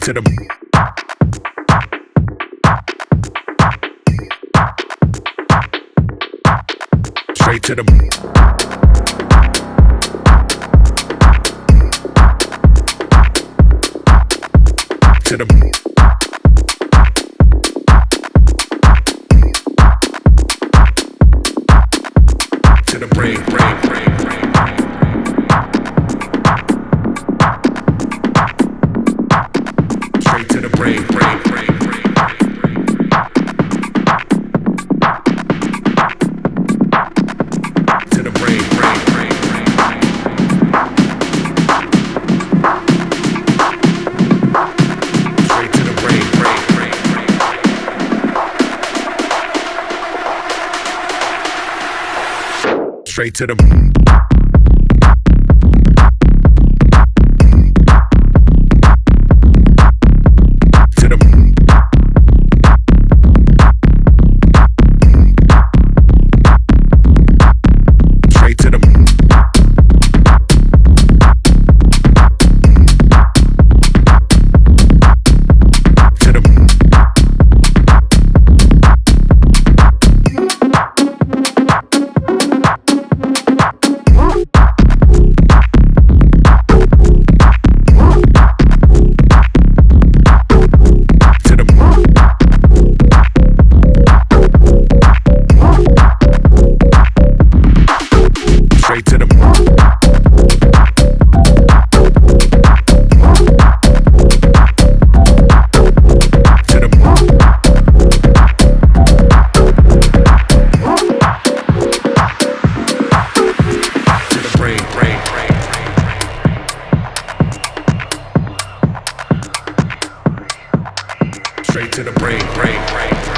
to the straight to the to the to the brain. Straight to the brain. To the brain. Straight to the brain. Straight to the straight to the brain.